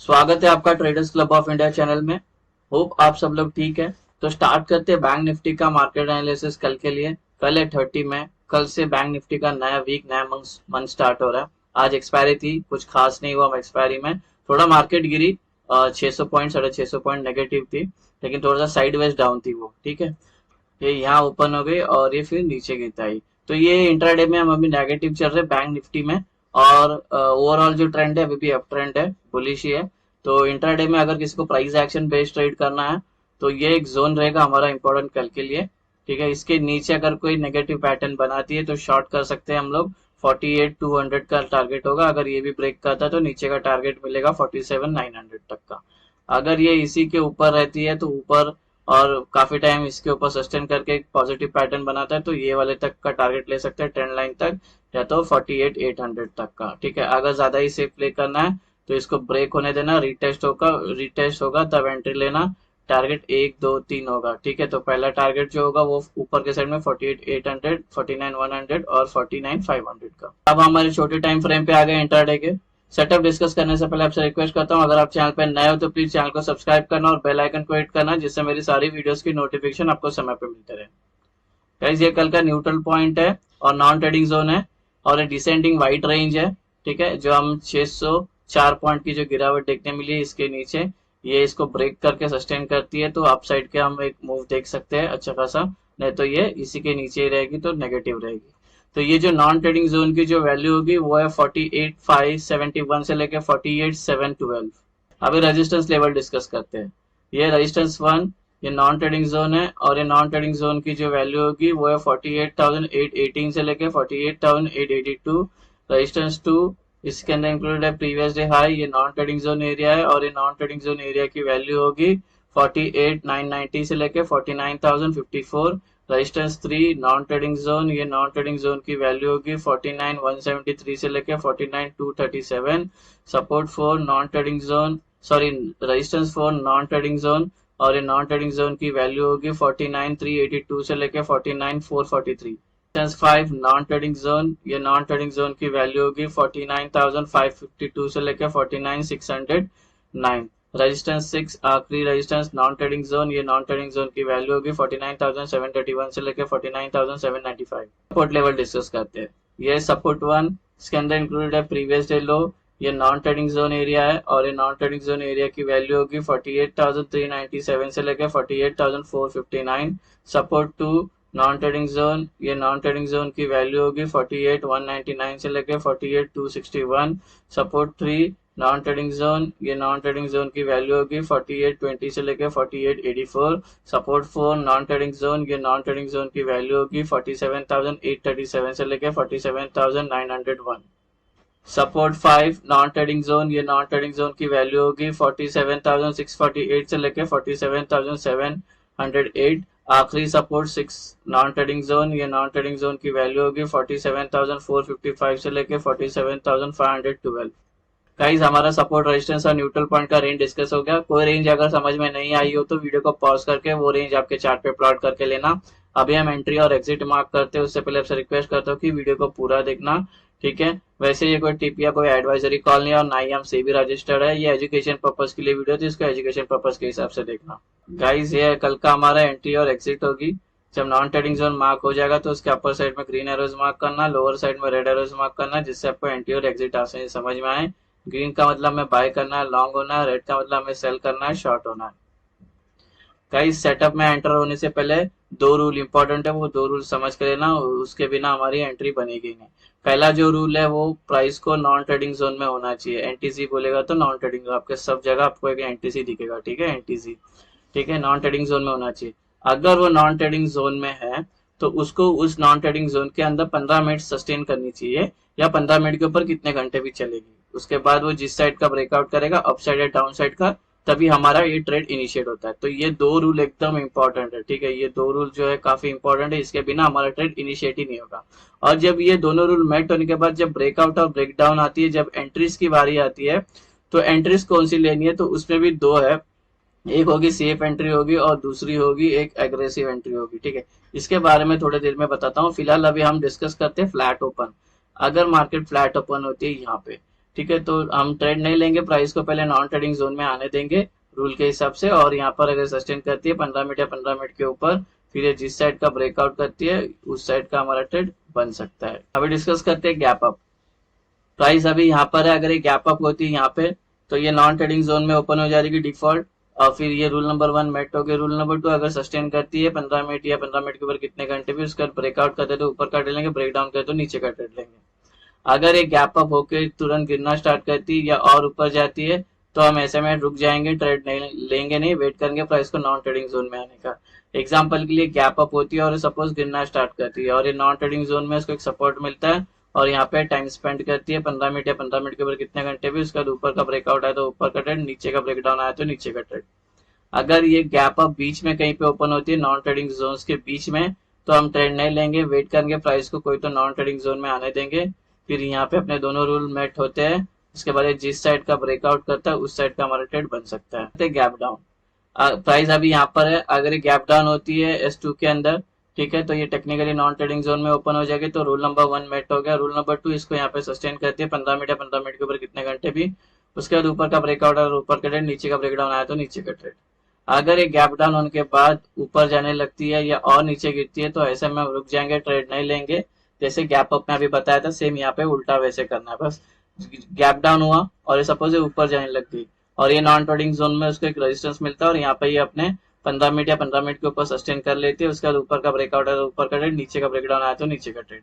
स्वागत है आपका traders club of India channel में। होप आप सब लोग ठीक है। तो स्टार्ट करते हैं बैंक निफ्टी का मार्केट एनालिसिस कल के लिए। कल है 30 मई। कल से बैंक निफ्टी का नया वीक नया मंथ स्टार्ट हो रहा है। आज एक्सपायरी थी, कुछ खास नहीं हुआ एक्सपायरी में। थोड़ा मार्केट गिरी, 600 पॉइंट 650 पॉइंट नेगेटिव थी, लेकिन थोड़ा सा साइडवेज डाउन थी वो। ठीक है, ये यहाँ ओपन हो गई और ये फिर नीचे गिरता है। तो ये इंट्राडे में हम अभी नेगेटिव चल रहे बैंक निफ्टी में। और ओवरऑल जो ट्रेंड है अभी भी अप ट्रेंड है, बुलिश ही है। तो इंट्राडे में अगर किसी को प्राइस एक्शन बेस्ड ट्रेड करना है तो ये एक जोन रहेगा हमारा इंपॉर्टेंट कल के लिए। ठीक है, इसके नीचे अगर कोई नेगेटिव पैटर्न बनाती है तो शॉर्ट कर सकते हैं हम लोग। 48,200 का टारगेट होगा। अगर ये भी ब्रेक करता है तो नीचे का टारगेट मिलेगा 47,900 तक का। अगर ये इसी के ऊपर रहती है तो ऊपर और काफी टाइम इसके ऊपर सस्टेन करके एक पॉजिटिव पैटर्न बनाता है तो ये वाले तक का टारगेट ले सकते हैं, ट्रेंड लाइन तक, या तो 48,800 तक का। ठीक है, अगर ज्यादा ही सेफ प्ले करना है तो इसको ब्रेक होने देना, रिटेस्ट होगा तब एंट्री लेना। टारगेट 1 2 3 होगा। ठीक है, तो पहला टारगेट जो होगा वो ऊपर के साइड में 48,800, 49,100 और 49,500 का। अब हमारे छोटे टाइम फ्रेम पे आ गए इंट्राडे के। सेटअप डिस्कस करने से पहले आपसे रिक्वेस्ट करता हूँ, अगर आप चैनल पर नए हो तो प्लीज चैनल को सब्सक्राइब करना और बेल आइकन को हिट करना, जिससे मेरी सारी वीडियोस की नोटिफिकेशन आपको समय पे मिलते रहे। गाइस, ये कल का न्यूट्रल पॉइंट है और नॉन ट्रेडिंग जोन है और एक डिसेंडिंग वाइट रेंज है। ठीक है, जो हम 604 पॉइंट की जो गिरावट देखने मिली है इसके नीचे, ये इसको ब्रेक करके सस्टेन करती है तो अपसाइड के हम एक मूव देख सकते हैं अच्छा खासा। नहीं तो ये इसी के नीचे ही रहेगी तो नेगेटिव रहेगी। तो ये जो नॉन ट्रेडिंग जोन की जो वैल्यू होगी वो है 48,571 से लेकर 48,712। अभी रेजिस्टेंस लेवल डिस्कस करते हैं। ये रेजिस्टेंस 1, ये नॉन ट्रेडिंग जोन है और ये नॉन ट्रेडिंग जोन की जो वैल्यू होगी वो है 48,818 से लेके 48,882। रेजिस्टेंस 2, इसके अंदर इंक्लूडेड है प्रीवियस डे हाई, ये नॉन ट्रेडिंग जोन एरिया है और ये नॉन ट्रेडिंग जोन एरिया की वैल्यू होगी 48,990 से लेके 49,054। रेजिस्टेंस 3 नॉन ट्रेडिंग जोन, ये नॉन ट्रेडिंग जोन की वैल्यू होगी 49,173 से लेके 49,237। Support 4 non trading zone, sorry, resistance 4 non trading zone और ये नॉन ट्रेडिंग जोन की वैल्यू होगी 49,382 से लेके 49,443। रेजिस्टेंस 5 नॉन ट्रेडिंग जोन, ये नॉन ट्रेडिंग जोन की वैल्यू होगी 49,552 से लेके 49,609। रेजिस्टेंस 6 आखिरी रेजिस्टेंस नॉन ट्रेडिंग जोन, ये नॉन ट्रेडिंग जोन की वैल्यू होगी 49,731 से लेके 49,795। सपोर्ट लेवल डिस्कस करते हैं। ये सपोर्ट 1, इसके अंदर इंक्लूडेड है प्रीवियस डे लो, ये नॉन ट्रेडिंग जोन एरिया है और ये नॉन ट्रेडिंग जोन एरिया की वैल्यू होगी 48,397 से लेकर 48,459। सपोर्ट 2 नॉन ट्रेडिंग जोन, ये नॉन ट्रेडिंग जोन की वैल्यू होगी 48,199 से लेकर 48,261। सपोर्ट 3 नॉन ट्रेडिंग जोन, ये नॉन ट्रेडिंग जोन की वैल्यू होगी 48,20 से लेकर 48,84। सपोर्ट 4 नॉन ट्रेडिंग जोन, ये नॉन ट्रेडिंग जोन की वैल्यू होगी 47,837 से लेकर 47,901। सपोर्ट 5 नॉन ट्रेडिंग जोन, ये नॉन ट्रेडिंग जोन की वैल्यू होगी 47,648 से लेके 47,708। आखिरी सपोर्ट 6 नॉन ट्रेडिंग जोन, ये नॉन ट्रेडिंग जोन की वैल्यू होगी 47,455 से लेके 47,512। गाइस, हमारा सपोर्ट रेजिस्टेंस और न्यूट्रल पॉइंट का रेंज डिस्कस हो गया। कोई रेंज अगर समझ में नहीं आई हो तो वीडियो को पॉज करके वो रेंज आपके चार्ट पे प्लॉट करके लेना। अभी हम एंट्री और एग्जिट मार्क करते हैं, उससे पहले आपसे रिक्वेस्ट करता हूँ कि वीडियो को पूरा देखना। ठीक है, वैसे ये कोई टिप या कोई एडवाइजरी कॉल नहीं है और ना ही हम सेबी रजिस्टर्ड है। ये एजुकेशन पर्पज के लिए वीडियो थी, इसको एजुकेशन पर्पज के हिसाब से देखना। गाइस, ये कल का हमारा एंट्री और एग्जिट होगी। जब नॉन ट्रेडिंग जोन मार्क हो जाएगा तो उसके अपर साइड में ग्रीन एरोज मार्क करना, लोअर साइड में रेड एरोज मार्क करना, जिससे आपको एंट्री और एग्जिट आसानी समझ में आए। ग्रीन का मतलब हमें बाय करना है, लॉन्ग होना है, रेड का मतलब हमें सेल करना है, शॉर्ट होना है। गाइस, सेटअप में एंटर होने से पहले दो रूल इंपॉर्टेंट है, वो दो रूल समझ कर लेना, उसके बिना हमारी एंट्री बनेगी नहीं। पहला जो रूल है वो प्राइस को नॉन ट्रेडिंग जोन में होना चाहिए। एनटीसी बोलेगा तो नॉन ट्रेडिंग, आपके सब जगह आपको एक एनटीसी दिखेगा। ठीक है, एनटीसी, ठीक है, नॉन ट्रेडिंग जोन में होना चाहिए। अगर वो नॉन ट्रेडिंग जोन में है तो उसको उस नॉन ट्रेडिंग जोन के अंदर 15 मिनट सस्टेन करनी चाहिए, या 15 मिनट के ऊपर कितने घंटे भी चलेगी। उसके बाद वो जिस साइड का ब्रेकआउट करेगा, अप साइड या डाउन साइड का, तभी हमारा ये ट्रेड इनिशिएट होता है। तो ये दो रूल एकदम इंपॉर्टेंट है। ठीक है, ये दो रूल जो है काफी इंपॉर्टेंट है, इसके बिना हमारा ट्रेड इनिशिएट ही नहीं होगा। और जब ये दोनों रूल मेट होने के बाद जब ब्रेकआउट और ब्रेकडाउन आती है, जब एंट्रीज की बारी आती है, तो एंट्रीज कौन सी लेनी है, तो उसमें भी दो है। एक होगी सेफ एंट्री होगी और दूसरी होगी एक एग्रेसिव एंट्री होगी। ठीक है, इसके बारे में थोड़ी देर में बताता हूँ। फिलहाल अभी हम डिस्कस करते हैं फ्लैट ओपन। अगर मार्केट फ्लैट ओपन होती है यहाँ पे, ठीक है, तो हम ट्रेड नहीं लेंगे, प्राइस को पहले नॉन ट्रेडिंग जोन में आने देंगे रूल के हिसाब से, और यहाँ पर अगर सस्टेन करती है 15 मिनट या 15 मिनट के ऊपर, फिर ये जिस साइड का ब्रेकआउट करती है उस साइड का हमारा ट्रेड बन सकता है। अभी डिस्कस करते हैं गैप अप। प्राइस अभी यहाँ पर है, अगर ये गैप अप होती है यहाँ पे तो ये नॉन ट्रेडिंग जोन में ओपन हो जाएगी डिफॉल्ट, और फिर ये रूल नंबर 1 मेट हो गया। रूल नंबर 2, अगर सस्टेन करती है 15 मिनट या 15 मिनट के ऊपर कितने घंटे भी, उसका ब्रेकआउट करते तो ऊपर का ट्रेड लेंगे, ब्रेक डाउन करते तो नीचे का ट्रेड लेंगे। अगर ये गैप अप होके तुरंत गिरना स्टार्ट करती है या और ऊपर जाती है तो हम ऐसे में रुक जाएंगे, ट्रेड नहीं लेंगे, नहीं वेट करेंगे प्राइस को नॉन ट्रेडिंग जोन में आने का। एग्जांपल के लिए गैप अप होती है और सपोज गिरना स्टार्ट करती है और ये नॉन ट्रेडिंग जोन में इसको एक सपोर्ट मिलता है और यहाँ पे टाइम स्पेंड करती है 15 मिनट या 15 मिनट के ऊपर कितने घंटे भी, उसका ऊपर का ब्रेकआउट आया तो ऊपर का ट्रेड, नीचे का ब्रेकडाउन आया तो नीचे का ट्रेड। अगर ये गैप अप बीच में कहीं पे ओपन होती है नॉन ट्रेडिंग जोन के बीच में तो हम ट्रेड नहीं लेंगे, वेट करेंगे प्राइस को कोई तो नॉन ट्रेडिंग जोन में आने देंगे, फिर यहाँ पे अपने दोनों रूल मेट होते हैं, उसके बाद जिस साइड का ब्रेकआउट करता है उस साइड का हमारा ट्रेड बन सकता है। गैप डाउन प्राइस अभी यहाँ पर है, अगर ये गैप डाउन होती है S2 के अंदर, ठीक है, तो ये टेक्निकली नॉन ट्रेडिंग जोन में ओपन हो जाएगी, तो रूल नंबर 1 मेट हो गया। रूल नंबर 2, इसको यहाँ पे सस्टेन करती है 15 मिनट या 15 मिनट के ऊपर कितने घंटे भी, उसके बाद ऊपर का ब्रेकआउट और ऊपर का ट्रेड, नीचे का ब्रेकडाउन आया तो नीचे का ट्रेड। अगर ये गैप डाउन होने के बाद ऊपर जाने लगती है या और नीचे गिरती है तो ऐसे में हम रुक जाएंगे, ट्रेड नहीं लेंगे। जैसे गैप अप में अभी बताया था सेम यहाँ पे उल्टा वैसे करना है, बस गैप डाउन हुआ और ये सपोज ऊपर जाने लग गई और ये नॉन ट्रेडिंग जोन में उसको एक रेजिस्टेंस मिलता है और यहाँ पे ये अपने 15 मिनट या 15 मिनट के ऊपर सस्टेन कर लेती है, उसके बाद ऊपर का ब्रेकआउट है तो ऊपर का ट्रेड, नीचे का ब्रेकडाउन आया तो नीचे का ट्रेड।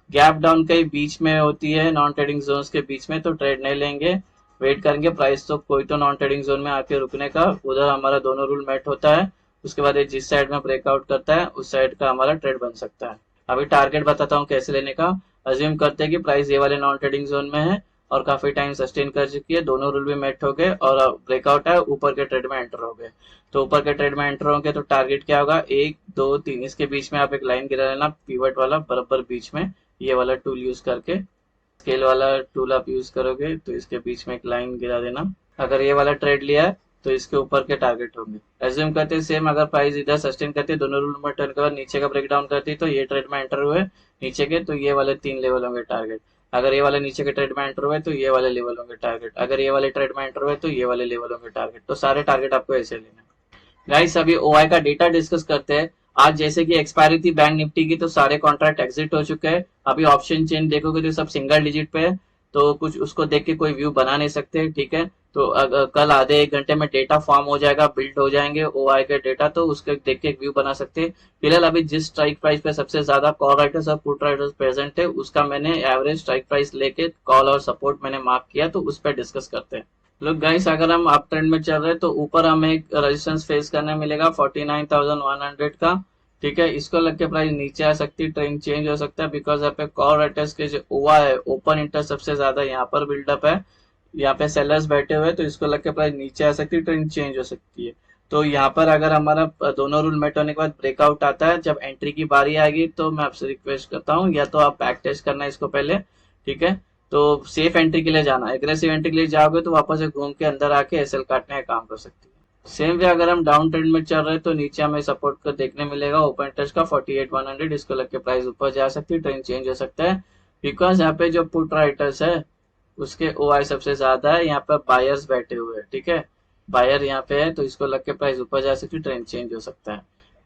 गैप डाउन कहीं बीच में होती है नॉन ट्रेडिंग जोन के बीच में तो ट्रेड नहीं लेंगे, वेट करेंगे प्राइस तो कोई तो नॉन ट्रेडिंग जोन में आके रुकने का, उधर हमारा दोनों रूल मेट होता है, उसके बाद ये जिस साइड में ब्रेकआउट करता है उस साइड का हमारा ट्रेड बन सकता है। अभी टारगेट बताता हूँ कैसे लेने का। अज्यूम करते हैं कि प्राइस ये वाले नॉन ट्रेडिंग जोन में है और काफी टाइम सस्टेन कर चुकी है, दोनों रूल भी मेट हो गए और ब्रेकआउट है, ऊपर के ट्रेड में एंटर हो गए। तो ऊपर के ट्रेड में एंटर होंगे तो टारगेट क्या होगा, 1 2 3, इसके बीच में आप एक लाइन गिरा लेना पीवट वाला बराबर बीच में, ये वाला टूल यूज करके, स्केल वाला टूल आप यूज करोगे तो इसके बीच में एक लाइन गिरा देना। अगर ये वाला ट्रेड लिया है तो इसके ऊपर के टारगेट होंगे। एज्यूम करते हैं सेम, अगर प्राइस इधर सस्टेन करती है दोनों रूल में टर्न के बाद नीचे का ब्रेकडाउन करती है तो ये ट्रेड में एंटर हुए नीचे के, तो ये वाले 3 लेवल होंगे टारगेट। अगर ये वाले नीचे के ट्रेड में एंटर हुए तो ये वाले लेवल होंगे टारगेट, अगर ये वाले ट्रेड में एंटर हुए तो ये वाले लेवल होंगे टारगेट। तो सारे टारगेट आपको ऐसे लेना है। गाइस अभी ओआई का डेटा डिस्कस करते हैं। आज जैसे कि एक्सपायरी थी बैंक निफ्टी की तो सारे कॉन्ट्रैक्ट एग्जिट हो चुके हैं। अभी ऑप्शन चेन देखोगे तो सब सिंगल डिजिट पे है, तो कुछ उसको देख के कोई व्यू बना नहीं सकते, ठीक है। तो कल आधे 1 घंटे में डेटा फॉर्म हो जाएगा, बिल्ड हो जाएंगे ओआई के डेटा, तो उसके देख के एक व्यू बना सकते हैं। फिलहाल अभी जिस स्ट्राइक प्राइस पे सबसे ज्यादा कॉल राइटर्स और पुट राइटर्स प्रेजेंट है उसका मैंने एवरेज स्ट्राइक प्राइस लेके कॉल और सपोर्ट मैंने मार्क किया, तो उस पर डिस्कस करते हैं। लोग गाइस अगर हम अप ट्रेंड में चल रहे हैं तो ऊपर हमें एक रेजिस्टेंस फेस करने मिलेगा 49,100 का, ठीक है। इसको लग के प्राइस नीचे आ सकती है, ट्रेंड चेंज हो सकता है, बिकॉज यहाँ पे कॉल राइटर्स के जो ओआ है ओपन इंटरेस्ट सबसे ज्यादा यहाँ पर बिल्डअप है, यहाँ पे सेलर्स बैठे हुए, तो इसको लग के प्राइस नीचे आ सकती है, ट्रेंड चेंज हो सकती है। तो यहाँ पर अगर हमारा दोनों रूल मेट होने के बाद ब्रेकआउट आता है, जब एंट्री की बारी आएगी तो मैं आपसे रिक्वेस्ट करता हूँ या तो आप बैक टेस्ट करना इसको पहले, ठीक है। तो सेफ एंट्री के लिए जाना, एग्रेसिव एंट्री के लिए जाओगे तो वापस से घूम के अंदर आके एसएल काटने का काम कर सकती है। सेम वे अगर हम डाउन ट्रेंड में चल रहे हैं तो नीचे हमें सपोर्ट को देखने मिलेगा ओपन इंटरेस्ट का 48,100, इसको लग के प्राइस ऊपर जा सकती है, ट्रेंड चेंज हो सकता है, बिकॉज यहाँ पे जो पुट राइटर्स है उसके ओआई सबसे ज्यादा है, यहाँ पर बायर्स बैठे हुए हैं, ठीक है, बायर यहाँ पे है, तो इसको लग के प्राइस ऊपर जा सकती है, ट्रेंड चेंज हो सकता है।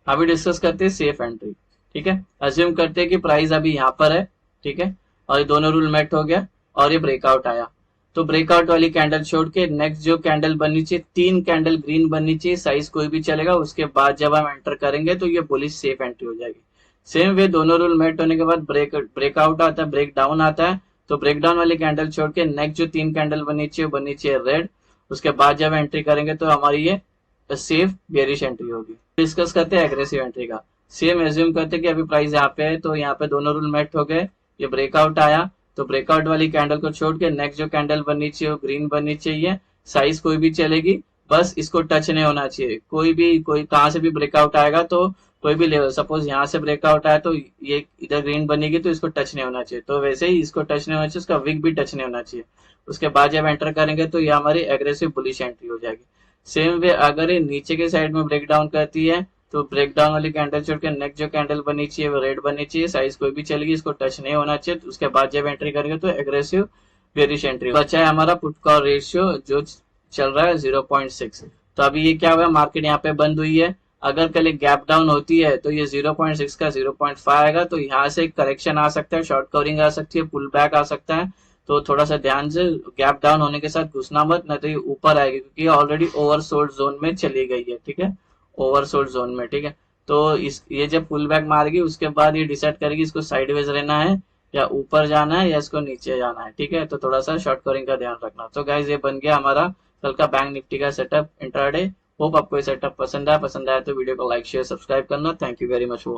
अभी डिस्कस करते हैं सेफ एंट्री, ठीक है। अज्यूम करते हैं कि प्राइस अभी यहाँ पर है, ठीक है, और ये दोनों रूल मेट हो गया और ये ब्रेकआउट आया, तो ब्रेकआउट वाली कैंडल छोड़ के नेक्स्ट जो कैंडल बननी चाहिए, 3 कैंडल ग्रीन बननी चाहिए, साइज कोई भी चलेगा, उसके बाद जब हम एंटर करेंगे तो ये बुलिश सेफ एंट्री हो जाएगी। सेम वे दोनों रूल मेट होने के बाद ब्रेकआउट आता है, ब्रेक डाउन आता है, तो ब्रेक डाउन वाली कैंडल छोड़ के नेक्स्ट जो 3 कैंडल बननी चाहिए रेड, उसके बाद जब एंट्री करेंगे तो हमारी ये सेफ बेरिश एंट्री होगी। डिस्कस करते हैं एग्रेसिव एंट्री का। सेम एज्यूम करते हैं कि अभी प्राइस यहाँ पे है, तो यहाँ पे दोनों रूल मेट हो गए, ये ब्रेकआउट आया, तो ब्रेकआउट वाली कैंडल को छोड़ के नेक्स्ट जो कैंडल बननी चाहिए वो ग्रीन बननी चाहिए, साइज कोई भी चलेगी, बस इसको टच नहीं होना चाहिए, कोई कहां से भी ब्रेकआउट आएगा तो कोई भी लेवल, सपोज यहाँ से ब्रेकआउट आया तो ये इधर ग्रीन बनेगी तो इसको टच नहीं होना चाहिए, तो वैसे ही इसको टच नहीं होना चाहिए, उसका विक भी टच नहीं होना चाहिए। उसके बाद जब एंटर करेंगे तो ये हमारी एग्रेसिव बुलिश एंट्री हो जाएगी। सेम वे अगर ये नीचे के साइड में ब्रेक डाउन करती है तो ब्रेक डाउन वाली कैंडल छोड़ के नेक्स्ट जो कैंडल बननी चाहिए वो रेड बननी चाहिए, साइज कोई भी चलेगी, इसको टच नहीं होना चाहिए, तो उसके बाद जब एंट्री करेंगे तो एग्रेसिव बेरिश एंट्री। बचा है हमारा पुट कॉल रेशियो जो चल रहा है 0.6। तो अभी ये क्या हुआ, मार्केट यहाँ पे बंद हुई है। अगर कल एक गैप डाउन होती है तो ये 0.6 का 0.5 आएगा, तो यहाँ से करेक्शन आ सकता है, शॉर्ट कवरिंग आ सकती है, पुल बैक आ सकता है। तो थोड़ा सा ध्यान से, गैप डाउन होने के साथ घुसना मत, नहीं तो ये ऊपर आएगी, क्योंकि ये ऑलरेडी ओवरसोल्ड जोन में चली गई है। ठीक है, ओवरसोल्ड जोन में। ठीक है, तो इस ये जब पुल बैक मारेगी उसके बाद ये डिसाइड करेगी इसको साइडवेज रहना है या ऊपर जाना है या इसको नीचे जाना है। ठीक है, तो थोड़ा सा शॉर्ट कवरिंग का ध्यान रखना। तो गाइज ये बन गया हमारा कल का बैंक निफ्टी का सेटअप इंट्राडे। होप आपको ये सेटअप पसंद आया तो वीडियो को लाइक शेयर सब्सक्राइब करना। Thank you very much for watching.